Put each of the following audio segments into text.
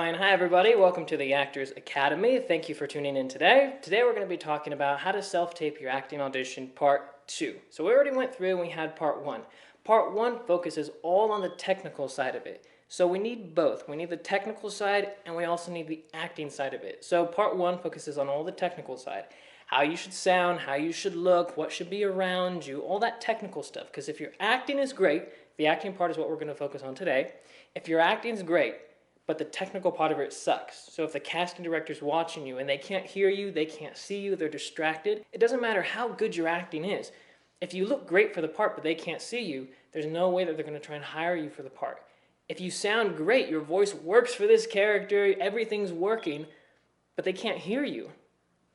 Fine. Hi everybody, welcome to the Actors Academy. Thank you for tuning in today. Today we're going to be talking about how to self-tape your acting audition part 2. So we already went through and we had part 1. Part 1 focuses all on the technical side of it. So we need both. We need the technical side and we also need the acting side of it. So part 1 focuses on all the technical side. How you should sound, how you should look, what should be around you, all that technical stuff. Because if your acting is great, the acting part is what we're going to focus on today. If your acting is great, but the technical part of it sucks. So if the casting director's watching you and they can't hear you, they can't see you, they're distracted, it doesn't matter how good your acting is. If you look great for the part but they can't see you, there's no way that they're going to try and hire you for the part. If you sound great, your voice works for this character, everything's working, but they can't hear you.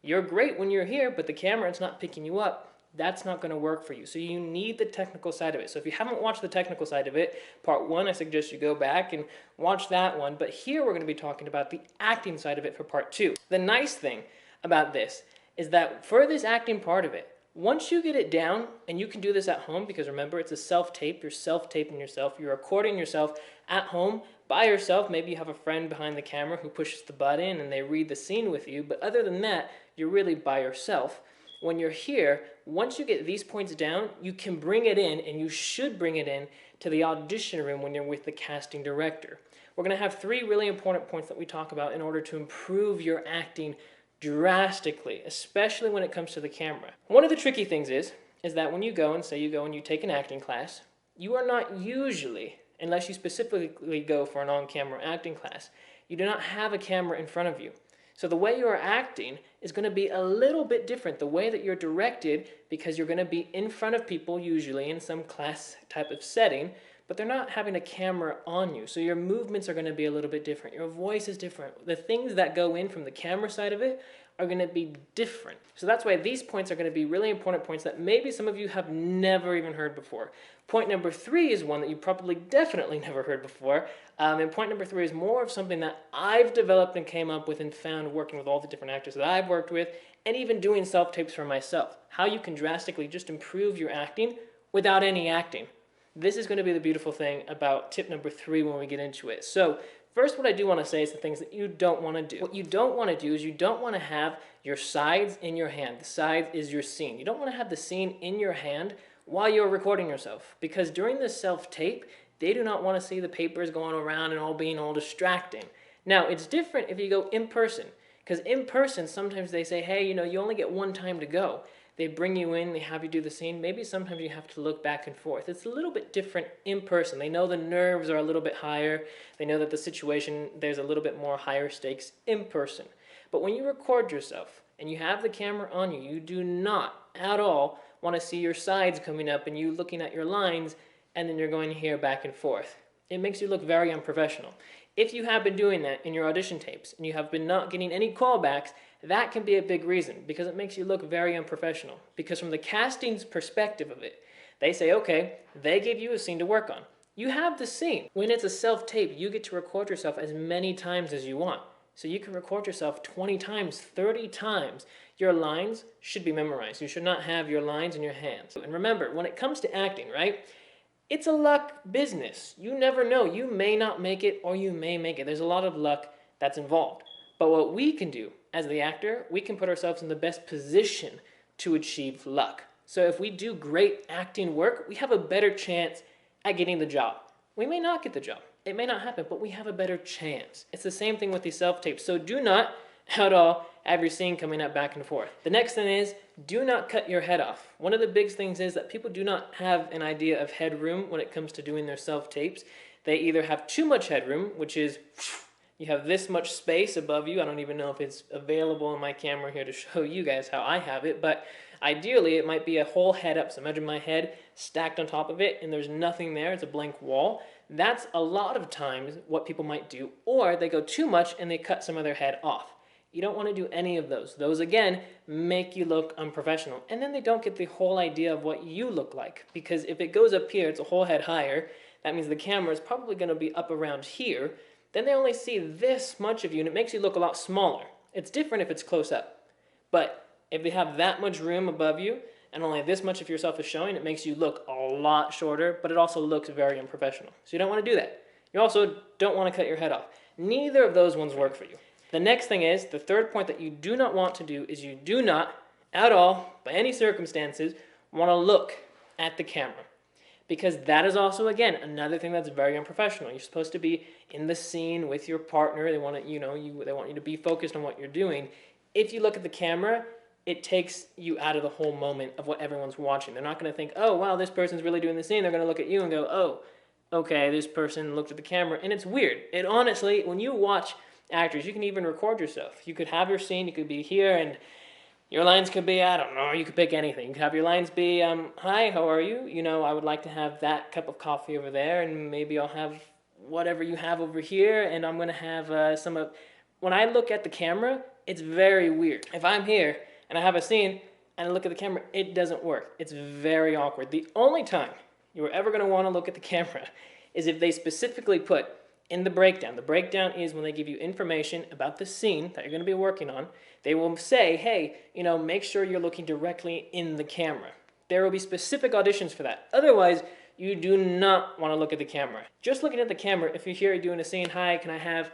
You're great when you're here, but the camera's not picking you up. That's not going to work for you. So you need the technical side of it. So if you haven't watched the technical side of it, part 1, I suggest you go back and watch that one. But here we're going to be talking about the acting side of it for part 2. The nice thing about this is that for this acting part of it, once you get it down, and you can do this at home, because remember, it's a self-tape. You're self-taping yourself. You're recording yourself at home by yourself. Maybe you have a friend behind the camera who pushes the button and they read the scene with you. But other than that, you're really by yourself. When you're here, once you get these points down, you can bring it in, and you should bring it in to the audition room when you're with the casting director. We're going to have 3 really important points that we talk about in order to improve your acting drastically, especially when it comes to the camera. One of the tricky things is that when you go and you take an acting class, you are not usually, unless you specifically go for an on-camera acting class, you do not have a camera in front of you. So the way you are acting is going to be a little bit different. The way that you're directed, because you're going to be in front of people usually in some class type of setting, but they're not having a camera on you. So your movements are going to be a little bit different. Your voice is different. The things that go in from the camera side of it are going to be different. So that's why these points are going to be really important points that maybe some of you have never even heard before. Point number 3 is one that you probably definitely never heard before. And point number 3 is more of something that I've developed and came up with and found working with all the different actors that I've worked with, and even doing self-tapes for myself. How you can drastically just improve your acting without any acting. This is going to be the beautiful thing about tip number 3 when we get into it. So first, what I do want to say is the things that you don't want to do. What you don't want to do is you don't want to have your sides in your hand. The side is your scene. You don't want to have the scene in your hand while you're recording yourself, because during the self-tape, they do not want to see the papers going around and all being all distracting. Now, it's different if you go in person, because in person, sometimes they say, hey, you only get one time to go. They bring you in, they have you do the scene. Maybe sometimes you have to look back and forth. It's a little bit different in person. They know the nerves are a little bit higher. They know that the situation, there's a little bit more higher stakes in person. But when you record yourself and you have the camera on you, you do not at all want to see your sides coming up and you looking at your lines, and then you're going here back and forth. It makes you look very unprofessional. If you have been doing that in your audition tapes and you have been not getting any callbacks, that can be a big reason, because it makes you look very unprofessional. Because from the casting's perspective of it, they say, okay, they gave you a scene to work on. You have the scene. When it's a self-tape, you get to record yourself as many times as you want. So you can record yourself 20 times, 30 times. Your lines should be memorized. You should not have your lines in your hands. And remember, when it comes to acting, right? It's a luck business. You never know. You may not make it or you may make it. There's a lot of luck that's involved. But what we can do as the actor, we can put ourselves in the best position to achieve luck. So if we do great acting work, we have a better chance at getting the job. We may not get the job. It may not happen, but we have a better chance. It's the same thing with these self-tapes. So do not at all have your scene coming up back and forth. The next thing is, do not cut your head off. One of the big things is that people do not have an idea of headroom when it comes to doing their self-tapes. They either have too much headroom, which is you have this much space above you. I don't even know if it's available on my camera here to show you guys how I have it, but ideally it might be a whole head up. So imagine my head stacked on top of it and there's nothing there. It's a blank wall. That's a lot of times what people might do, or they go too much and they cut some of their head off. You don't want to do any of those. Those, again, make you look unprofessional. And then they don't get the whole idea of what you look like. Because if it goes up here, it's a whole head higher. That means the camera is probably going to be up around here. Then they only see this much of you, and it makes you look a lot smaller. It's different if it's close up. But if they have that much room above you, and only this much of yourself is showing, it makes you look a lot shorter, but it also looks very unprofessional. So you don't want to do that. You also don't want to cut your head off. Neither of those ones work for you. The next thing is, the third point that you do not want to do is you do not, at all, by any circumstances, want to look at the camera. Because that is also, again, another thing that's very unprofessional. You're supposed to be in the scene with your partner. They want they want you to be focused on what you're doing. If you look at the camera, it takes you out of the whole moment of what everyone's watching. They're not going to think, oh, wow, this person's really doing the scene. They're going to look at you and go, oh, okay, this person looked at the camera. And it's weird. It honestly, when you watch actors, you can even record yourself. You could have your scene, you could be here, and your lines could be, I don't know, you could pick anything. You could have your lines be, hi, how are you? I would like to have that cup of coffee over there, and maybe I'll have whatever you have over here, and I'm going to have some of... When I look at the camera, it's very weird. If I'm here, and I have a scene, and I look at the camera, it doesn't work. It's very awkward. The only time you're ever going to want to look at the camera is if they specifically put in the breakdown. The breakdown is when they give you information about the scene that you're going to be working on. They will say, hey, make sure you're looking directly in the camera. There will be specific auditions for that. Otherwise, you do not want to look at the camera. Just looking at the camera, if you're here doing a scene, hi, can I have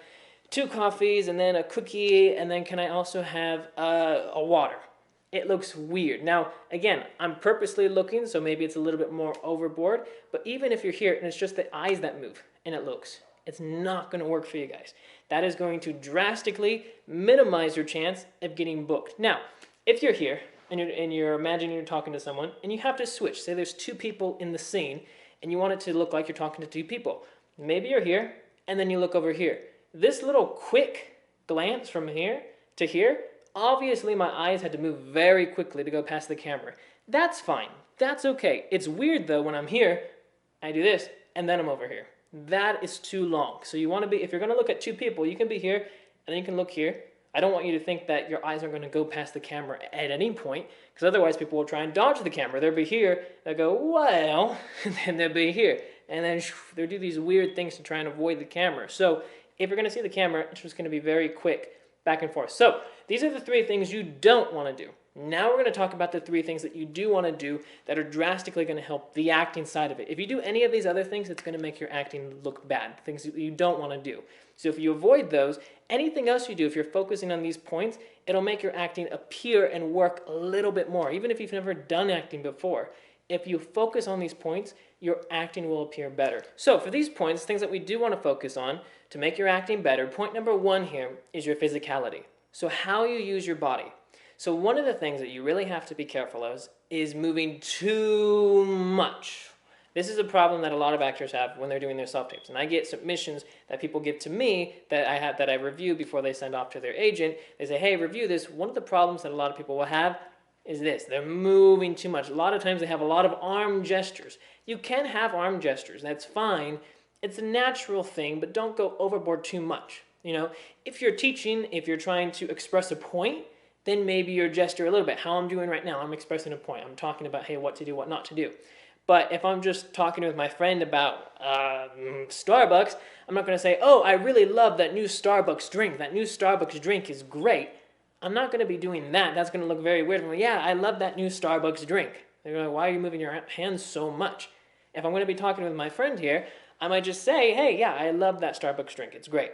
2 coffees and then a cookie, and then can I also have a water? It looks weird. Now, again, I'm purposely looking, so maybe it's a little bit more overboard, but even if you're here and it's just the eyes that move and it looks, it's not going to work for you guys. That is going to drastically minimize your chance of getting booked. Now, if you're here and you're imagining you're talking to someone and you have to switch, say there's 2 people in the scene and you want it to look like you're talking to 2 people. Maybe you're here and then you look over here. This little quick glance from here to here, obviously my eyes had to move very quickly to go past the camera. That's fine. That's okay. It's weird though when I'm here, I do this, and then I'm over here. That is too long. So you want to be, if you're going to look at 2 people, you can be here, and then you can look here. I don't want you to think that your eyes are going to go past the camera at any point, because otherwise people will try and dodge the camera. They'll be here, they'll go, well, and then they'll be here. And then they'll do these weird things to try and avoid the camera. So if you're going to see the camera, it's just going to be very quick back and forth. So these are the 3 things you don't want to do. Now we're going to talk about the 3 things that you do want to do that are drastically going to help the acting side of it. If you do any of these other things, it's going to make your acting look bad, things that you don't want to do. So if you avoid those, anything else you do, if you're focusing on these points, it'll make your acting appear and work a little bit more, even if you've never done acting before. If you focus on these points, your acting will appear better. So for these points, things that we do want to focus on to make your acting better, point number 1 here is your physicality. So how you use your body. So one of the things that you really have to be careful of is moving too much. This is a problem that a lot of actors have when they're doing their self-tapes. And I get submissions that people give to me that I review before they send off to their agent. They say, hey, review this. One of the problems that a lot of people will have is this. They're moving too much. A lot of times they have a lot of arm gestures. You can have arm gestures. That's fine. It's a natural thing, but don't go overboard too much. If you're teaching, if you're trying to express a point, then maybe your gesture a little bit. How I'm doing right now, I'm expressing a point. I'm talking about, hey, what to do, what not to do. But if I'm just talking with my friend about Starbucks, I'm not going to say, oh, I really love that new Starbucks drink. That new Starbucks drink is great. I'm not going to be doing that. That's going to look very weird. I'm like, yeah, I love that new Starbucks drink. They're like, why are you moving your hands so much? If I'm going to be talking with my friend here, I might just say, hey, yeah, I love that Starbucks drink. It's great.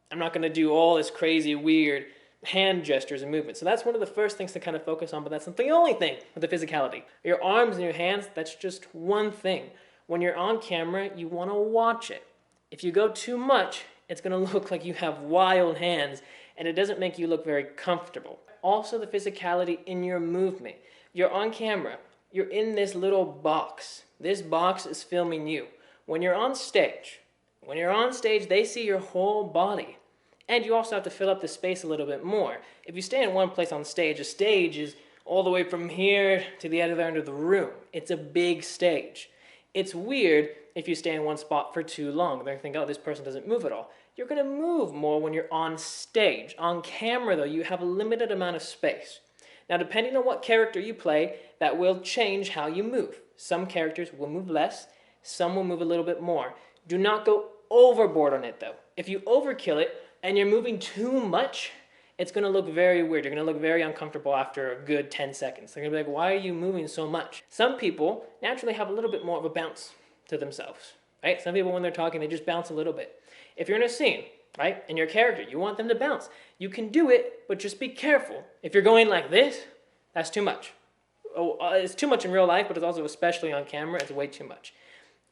I'm not going to do all this crazy, weird hand gestures and movements. So that's one of the first things to kind of focus on, but that's not the only thing with the physicality. Your arms and your hands, that's just one thing. When you're on camera, you want to watch it. If you go too much, it's going to look like you have wild hands, and it doesn't make you look very comfortable. Also, the physicality in your movement. You're on camera. You're in this little box. This box is filming you. When you're on stage, they see your whole body. And you also have to fill up the space a little bit more. If you stay in one place on stage, a stage is all the way from here to the other end of the room. It's a big stage. It's weird if you stay in one spot for too long. They're going to think, oh, this person doesn't move at all. You're going to move more when you're on stage. On camera, though, you have a limited amount of space. Now, depending on what character you play, that will change how you move. Some characters will move less. Some will move a little bit more. Do not go overboard on it, though. If you overkill it, and you're moving too much, it's going to look very weird. You're going to look very uncomfortable after a good 10 seconds. They're going to be like, why are you moving so much? Some people naturally have a little bit more of a bounce to themselves, right? Some people, when they're talking, they just bounce a little bit. If you're in a scene right? And your character, you want them to bounce. You can do it, but just be careful. If you're going like this, that's too much. It's too much in real life, but it's also, especially on camera, it's way too much.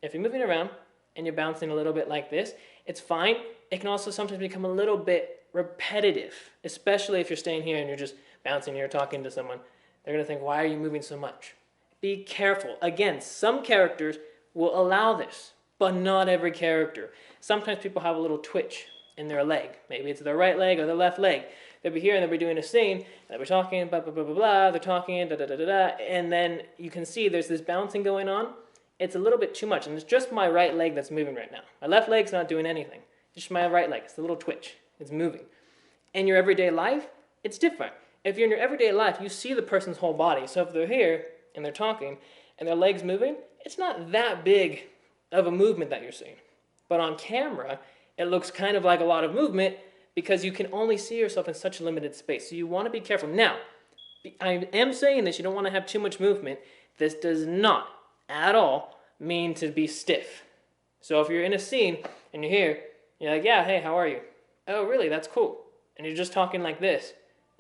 If you're moving around and you're bouncing a little bit like this, it's fine. It can also sometimes become a little bit repetitive, especially if you're staying here and you're just bouncing, you're talking to someone. They're going to think, why are you moving so much? Be careful. Again, some characters will allow this, but not every character. Sometimes people have a little twitch in their leg. Maybe it's their right leg or their left leg. They'll be here and they'll be doing a scene, and they'll be talking, blah, blah, blah, blah, blah, they're talking, da, da, da, da, da, and then you can see there's this bouncing going on. It's a little bit too much, and it's just my right leg that's moving right now. My left leg's not doing anything. It's just my right leg. It's a little twitch. It's moving. In your everyday life, it's different. If you're in your everyday life, you see the person's whole body. So if they're here and they're talking and their leg's moving, it's not that big of a movement that you're seeing. But on camera, it looks kind of like a lot of movement because you can only see yourself in such a limited space. So you want to be careful. Now, I am saying this, you don't want to have too much movement. This does not at all mean to be stiff. So if you're in a scene and you're here, you're like, yeah, hey, how are you? Oh, really? That's cool. And you're just talking like this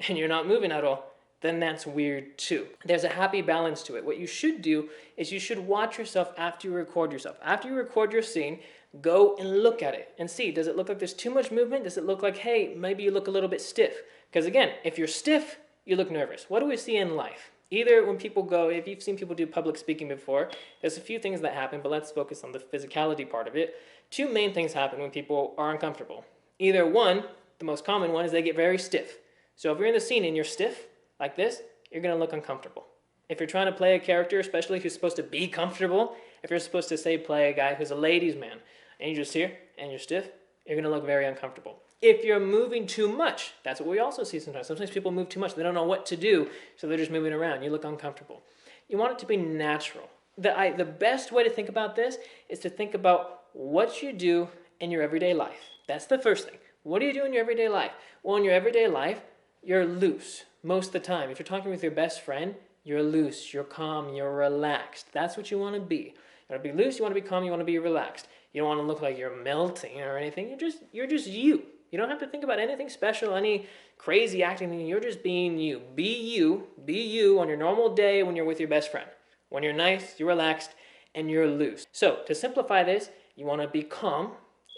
and you're not moving at all, then that's weird too. There's a happy balance to it. What you should do is you should watch yourself after you record yourself. After you record your scene, go and look at it and see, does it look like there's too much movement? Does it look like, hey, maybe you look a little bit stiff? Because again, if you're stiff, you look nervous. What do we see in life? Either when people go, if you've seen people do public speaking before, there's a few things that happen, but let's focus on the physicality part of it. Two main things happen when people are uncomfortable. Either one, the most common one, is they get very stiff. So if you're in the scene and you're stiff, like this, you're going to look uncomfortable. If you're trying to play a character, especially who's supposed to be comfortable, if you're supposed to, say, play a guy who's a ladies' man, and you're just here, and you're stiff, you're going to look very uncomfortable. If you're moving too much, that's what we also see sometimes. Sometimes people move too much. They don't know what to do, so they're just moving around. You look uncomfortable. You want it to be natural. The best way to think about this is to think about what you do in your everyday life. That's the first thing. What do you do in your everyday life? Well, in your everyday life, you're loose most of the time. If you're talking with your best friend, you're loose, you're calm, you're relaxed. That's what you want to be. You want to be loose, you want to be calm, you want to be relaxed. You don't want to look like you're melting or anything. You're just you. You don't have to think about anything special, any crazy acting. You're just being you. Be you on your normal day when you're with your best friend. When you're nice, you're relaxed, and you're loose. So to simplify this, you want to be calm.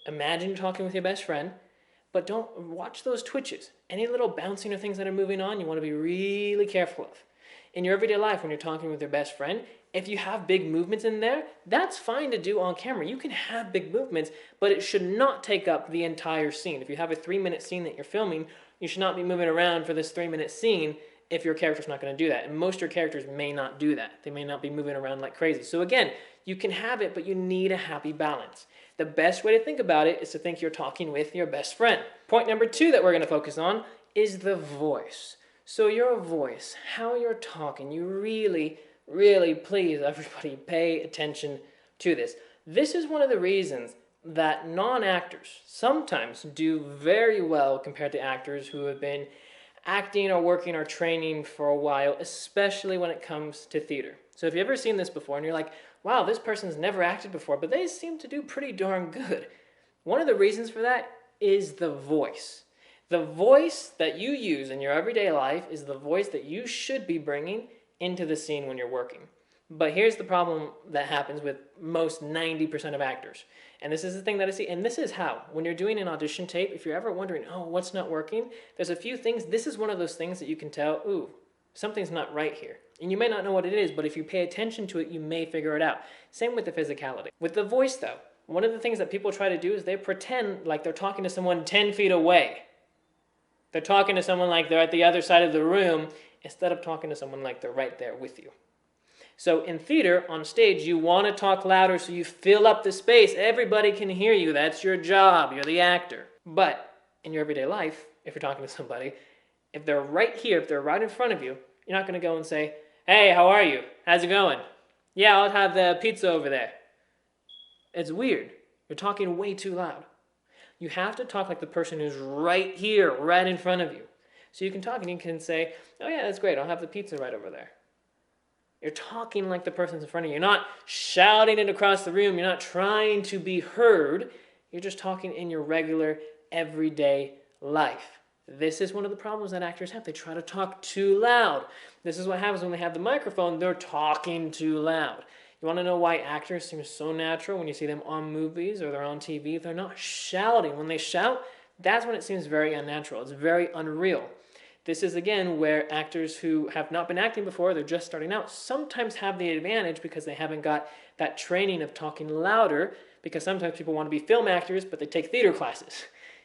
Imagine you're talking with your best friend, but don't watch those twitches. Any little bouncing or things that are moving on, you want to be really careful of. In your everyday life, when you're talking with your best friend, if you have big movements in there, that's fine to do on camera. You can have big movements, but it should not take up the entire scene. If you have a 3-minute scene that you're filming, you should not be moving around for this 3-minute scene if your character's not going to do that. And most of your characters may not do that. They may not be moving around like crazy. So again, you can have it, but you need a happy balance. The best way to think about it is to think you're talking with your best friend. Point number 2 that we're going to focus on is the voice. So your voice, how you're talking, you really, please, everybody, pay attention to this. This is one of the reasons that non-actors sometimes do very well compared to actors who have been acting or working or training for a while, especially when it comes to theater. So if you've ever seen this before and you're like, wow, this person's never acted before, but they seem to do pretty darn good. One of the reasons for that is the voice. The voice that you use in your everyday life is the voice that you should be bringing into the scene when you're working. But here's the problem that happens with most 90% of actors. And this is the thing that I see, and this is how. When you're doing an audition tape, if you're ever wondering, oh, what's not working? There's a few things. This is one of those things that you can tell, ooh, something's not right here. And you may not know what it is, but if you pay attention to it, you may figure it out. Same with the physicality. With the voice, though, one of the things that people try to do is they pretend like they're talking to someone 10 feet away. They're talking to someone like they're at the other side of the room instead of talking to someone like they're right there with you. So in theater, on stage, you want to talk louder so you fill up the space. Everybody can hear you. That's your job. You're the actor. But in your everyday life, if you're talking to somebody, if they're right here, if they're right in front of you, you're not going to go and say, hey, how are you? How's it going? Yeah, I'll have the pizza over there. It's weird. You're talking way too loud. You have to talk like the person who's right here, right in front of you. So you can talk and you can say, oh yeah, that's great. I'll have the pizza right over there. You're talking like the person's in front of you. You're not shouting it across the room. You're not trying to be heard. You're just talking in your regular, everyday life. This is one of the problems that actors have. They try to talk too loud. This is what happens when they have the microphone. They're talking too loud. You want to know why actors seem so natural when you see them on movies or they're on TV? They're not shouting. When they shout, that's when it seems very unnatural. It's very unreal. This is, again, where actors who have not been acting before, they're just starting out, sometimes have the advantage because they haven't got that training of talking louder, because sometimes people want to be film actors, but they take theater classes.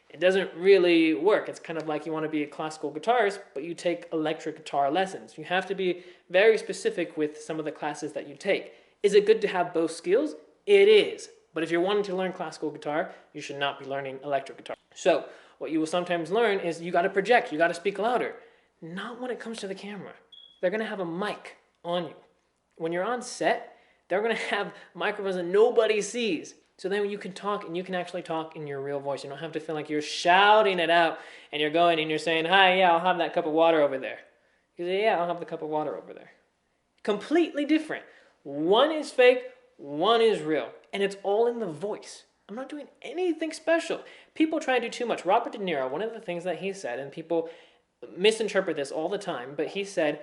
It doesn't really work. It's kind of like you want to be a classical guitarist, but you take electric guitar lessons. You have to be very specific with some of the classes that you take. Is it good to have both skills? It is. But if you're wanting to learn classical guitar, you should not be learning electric guitar. So what you will sometimes learn is you got to project, you got to speak louder. Not when it comes to the camera. They're going to have a mic on you. When you're on set, they're going to have microphones that nobody sees. So then you can talk, and you can actually talk in your real voice. You don't have to feel like you're shouting it out and you're going and you're saying, "Hi, yeah, I'll have that cup of water over there." You say, "Yeah, I'll have the cup of water over there." Completely different. One is fake, one is real. And it's all in the voice. I'm not doing anything special. People try to do too much. Robert De Niro, one of the things that he said, and people misinterpret this all the time, but he said,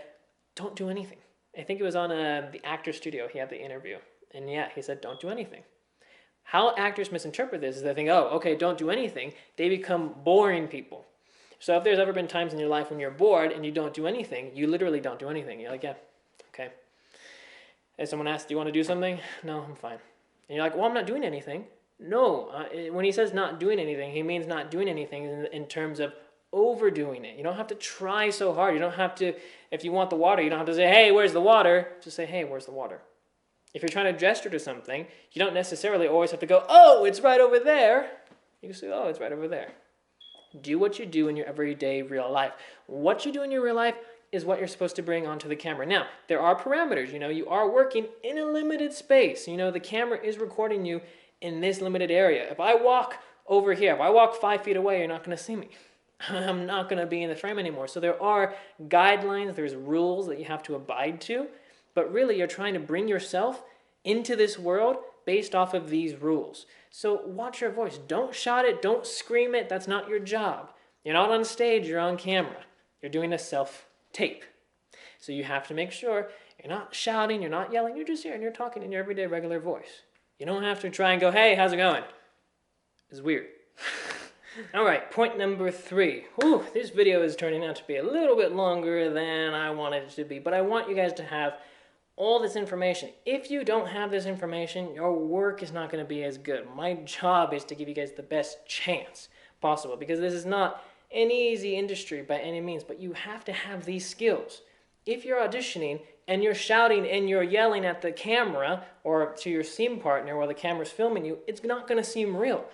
don't do anything. I think it was on the Actor Studio. He had the interview. And yeah, he said, don't do anything. How actors misinterpret this is they think, oh, okay, don't do anything. They become boring people. So if there's ever been times in your life when you're bored and you don't do anything, you literally don't do anything. You're like, yeah, okay. If someone asks, do you want to do something? No, I'm fine. And you're like, well, I'm not doing anything. No, when he says not doing anything, he means not doing anything in terms of overdoing it. You don't have to try so hard. You don't have to, if you want the water, you don't have to say, hey, where's the water? Just say, hey, where's the water? If you're trying to gesture to something, you don't necessarily always have to go, oh, it's right over there. You can say, oh, it's right over there. Do what you do in your everyday real life. What you do in your real life is what you're supposed to bring onto the camera. Now, there are parameters. You are working in a limited space. The camera is recording you in this limited area. If I walk over here, if I walk 5 feet away, you're not going to see me. I'm not going to be in the frame anymore. So there are guidelines, there's rules that you have to abide to, but really you're trying to bring yourself into this world based off of these rules. So watch your voice. Don't shout it, don't scream it. That's not your job. You're not on stage, you're on camera. You're doing a self-tape. So you have to make sure you're not shouting, you're not yelling, you're just here and you're talking in your everyday regular voice. You don't have to try and go, hey, how's it going? It's weird. All right, point number 3. Whew, this video is turning out to be a little bit longer than I wanted it to be, but I want you guys to have all this information. If you don't have this information, your work is not going to be as good. My job is to give you guys the best chance possible, because this is not an easy industry by any means, but you have to have these skills. If you're auditioning and you're shouting and you're yelling at the camera or to your scene partner while the camera's filming you, it's not going to seem real.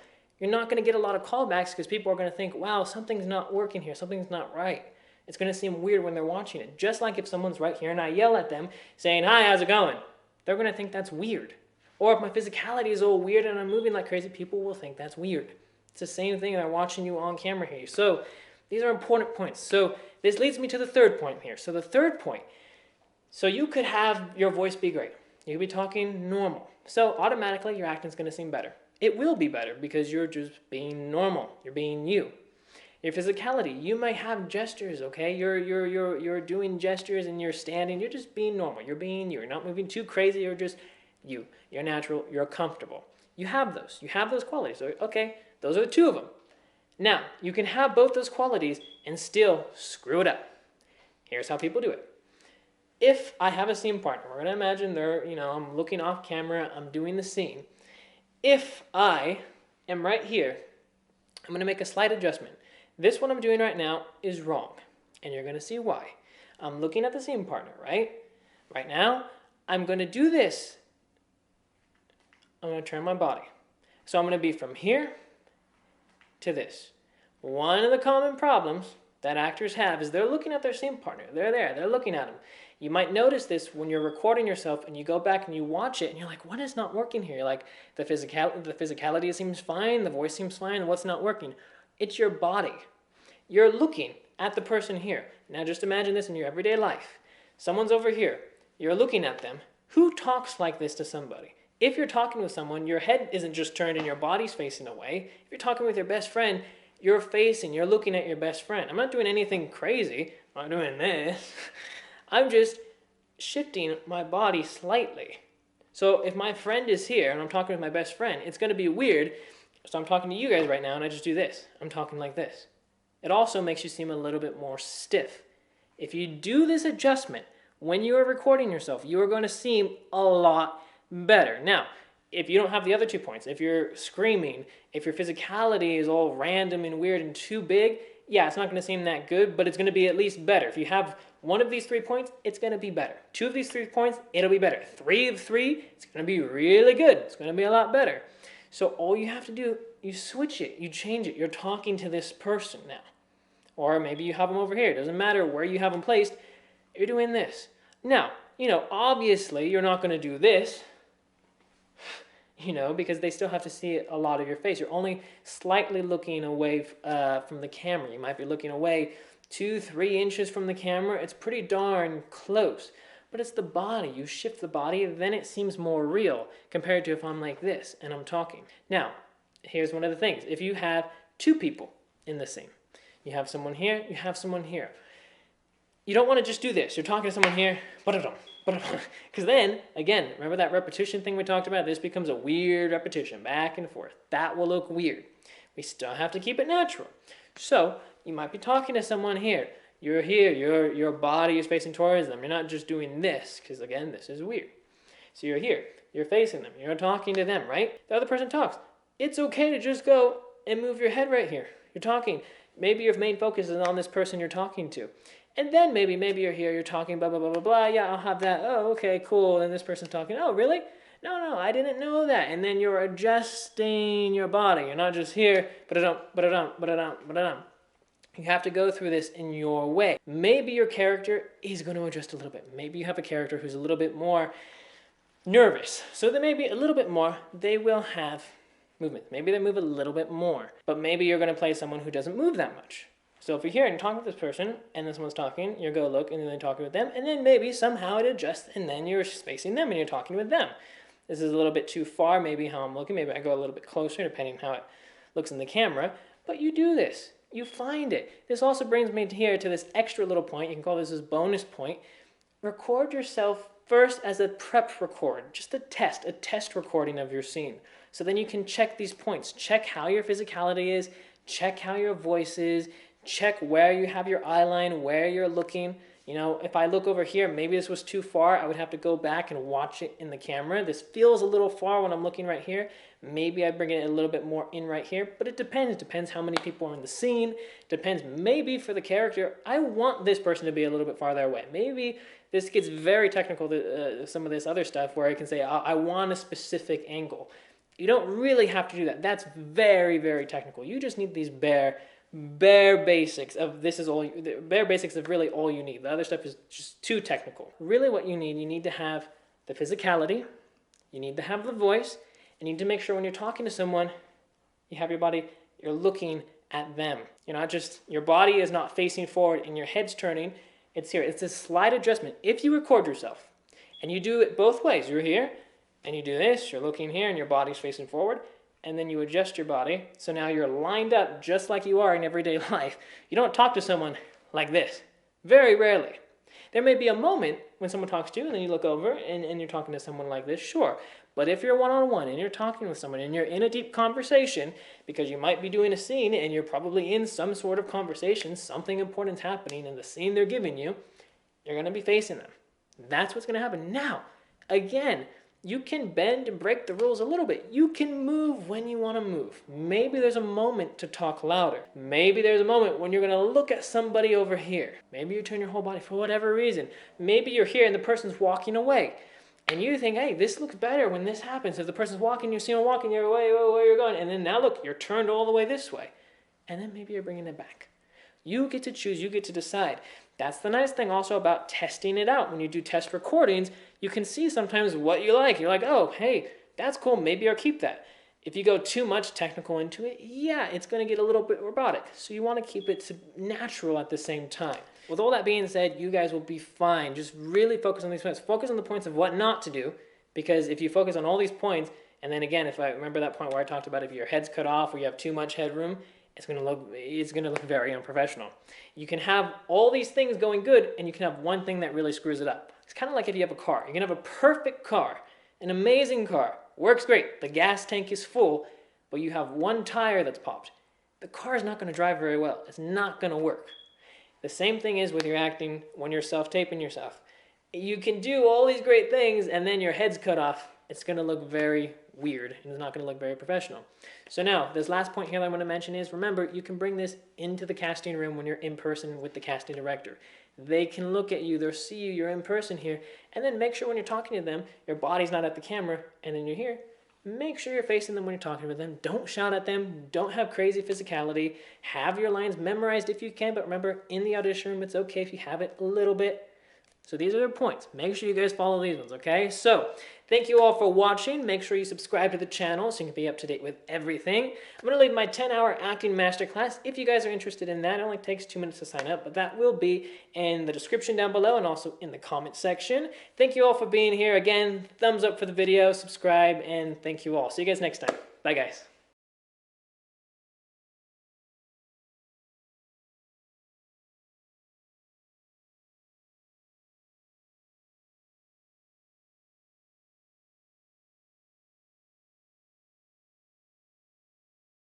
You're not going to get a lot of callbacks because people are going to think, wow, something's not working here, something's not right. It's going to seem weird when they're watching it. Just like if someone's right here and I yell at them saying, hi, how's it going? They're going to think that's weird. Or if my physicality is all weird and I'm moving like crazy, people will think that's weird. It's the same thing, they're watching you on camera here. So these are important points. So this leads me to the third point here. So the third point, so you could have your voice be great. You could be talking normal. So automatically your acting's going to seem better. It will be better because you're just being normal. You're being you. Your physicality, you might have gestures, okay? You're doing gestures and you're standing. You're just being normal. You're being you. You're not moving too crazy. You're just you. You're natural. You're comfortable. You have those. You have those qualities. So, okay, those are the 2 of them. Now, you can have both those qualities and still screw it up. Here's how people do it. If I have a scene partner, we're going to imagine they're, I'm looking off camera, I'm doing the scene. If I am right here, I'm going to make a slight adjustment. This one I'm doing right now is wrong, and you're going to see why. I'm looking at the scene partner, right? Right now, I'm going to do this. I'm going to turn my body. So I'm going to be from here to this. One of the common problems that actors have is they're looking at their scene partner. They're there. They're looking at him. You might notice this when you're recording yourself and you go back and you watch it and you're like, what is not working here? Like the physicality seems fine. The voice seems fine. What's not working? It's your body. You're looking at the person here. Now just imagine this in your everyday life. Someone's over here. You're looking at them. Who talks like this to somebody? If you're talking with someone, your head isn't just turned and your body's facing away. If you're talking with your best friend, you're facing, you're looking at your best friend. I'm not doing anything crazy. I'm not doing this. I'm just shifting my body slightly. So if my friend is here and I'm talking with my best friend, it's going to be weird. So I'm talking to you guys right now and I just do this. I'm talking like this. It also makes you seem a little bit more stiff. If you do this adjustment when you are recording yourself, you are going to seem a lot better. Now, if you don't have the other 2 points, if you're screaming, if your physicality is all random and weird and too big, yeah, it's not going to seem that good, but it's going to be at least better. If you have one of these 3 points, it's going to be better. 2 of these 3 points, it'll be better. 3 of 3, it's going to be really good. It's going to be a lot better. So all you have to do, you switch it, you change it. You're talking to this person now. Or maybe you have them over here. It doesn't matter where you have them placed. You're doing this. Now, obviously you're not going to do this, because they still have to see a lot of your face. You're only slightly looking away from the camera. You might be looking away 2-3 inches from the camera. It's pretty darn close. But it's the body. You shift the body, then it seems more real compared to if I'm like this and I'm talking. Now, here's one of the things. If you have 2 people in the scene, you have someone here, you have someone here. You don't want to just do this. You're talking to someone here, because then, again, remember that repetition thing we talked about? This becomes a weird repetition, back and forth. That will look weird. We still have to keep it natural. So, you might be talking to someone here. You're here, your body is facing towards them. You're not just doing this, because again, this is weird. So you're here, you're facing them, you're talking to them, right? The other person talks. It's okay to just go and move your head right here. You're talking. Maybe your main focus is on this person you're talking to. And then maybe you're here, you're talking, blah, blah, blah, blah, blah. Yeah, I'll have that. Oh, okay, cool. And this person's talking. Oh, really? No, I didn't know that. And then you're adjusting your body. You're not just here, ba-da-dum. You have to go through this in your way. Maybe your character is going to adjust a little bit. Maybe you have a character who's a little bit more nervous. So then maybe a little bit more, they will have movement. Maybe they move a little bit more. But maybe you're going to play someone who doesn't move that much. So if you're here and talking with this person, and then someone's talking, you go look, and then they're talking with them, and then maybe somehow it adjusts, and then you're facing them, and you're talking with them. This is a little bit too far, maybe how I'm looking. Maybe I go a little bit closer, depending on how it looks in the camera. But you do this. You find it. This also brings me here to this extra little point. You can call this bonus point. Record yourself first as a prep record, just a test recording of your scene. So then you can check these points. Check how your physicality is. Check how your voice is. Check where you have your eye line, where you're looking. If I look over here, maybe this was too far. I would have to go back and watch it in the camera. This feels a little far when I'm looking right here. Maybe I bring it a little bit more in right here, but it depends. It depends how many people are in the scene. It depends maybe for the character. I want this person to be a little bit farther away. Maybe this gets very technical, some of this other stuff where I can say, I want a specific angle. You don't really have to do that. That's very, very technical. You just need these bare basics of bare basics of really all you need. The other stuff is just too technical. Really what you need to have the physicality, you need to have the voice, and you need to make sure when you're talking to someone, you have your body, you're looking at them. You're not just, your body is not facing forward and your head's turning, it's here. It's a slight adjustment. If you record yourself, and you do it both ways, you're here, and you do this, you're looking here, and your body's facing forward, and then you adjust your body, so now you're lined up just like you are in everyday life. You don't talk to someone like this. Very rarely. There may be a moment when someone talks to you, and then you look over, and you're talking to someone like this, sure. But if you're one-on-one, and you're talking with someone, and you're in a deep conversation, because you might be doing a scene, and you're probably in some sort of conversation, something important's happening in the scene they're giving you, you're going to be facing them. That's what's going to happen. Now, again, you can bend and break the rules a little bit. You can move when you want to move. Maybe there's a moment to talk louder. Maybe there's a moment when you're going to look at somebody over here. Maybe you turn your whole body for whatever reason. Maybe you're here and the person's walking away. And you think, hey, this looks better when this happens. If the person's walking, you see them walking, you're away, where you're going. And then now look, you're turned all the way this way. And then maybe you're bringing it back. You get to choose. You get to decide. That's the nice thing also about testing it out. When you do test recordings, you can see sometimes what you like. You're like, oh, hey, that's cool. Maybe I'll keep that. If you go too much technical into it, yeah, it's going to get a little bit robotic. So you want to keep it natural at the same time. With all that being said, you guys will be fine. Just really focus on these points. Focus on the points of what not to do. Because if you focus on all these points, and then again, if I remember that point where I talked about if your head's cut off or you have too much headroom, it's gonna look very unprofessional. You can have all these things going good, and you can have one thing that really screws it up. It's kind of like if you have a car. You can have a perfect car, an amazing car, works great, the gas tank is full, but you have one tire that's popped. The car is not going to drive very well. It's not going to work. The same thing is with your acting when you're self-taping yourself. You can do all these great things, and then your head's cut off. It's going to look very weird, and it's not going to look very professional. So now, this last point here that I'm going to mention is, remember, you can bring this into the casting room when you're in person with the casting director. They can look at you, they'll see you, you're in person here, and then make sure when you're talking to them, your body's not at the camera, and then you're here. Make sure you're facing them when you're talking with them. Don't shout at them. Don't have crazy physicality. Have your lines memorized if you can, but remember, in the audition room, it's okay if you have it a little bit. So these are the points. Make sure you guys follow these ones, okay? So, thank you all for watching. Make sure you subscribe to the channel so you can be up to date with everything. I'm going to leave my 10-hour acting masterclass. If you guys are interested in that, it only takes 2 minutes to sign up, but that will be in the description down below and also in the comment section. Thank you all for being here. Again, thumbs up for the video, subscribe, and thank you all. See you guys next time. Bye, guys.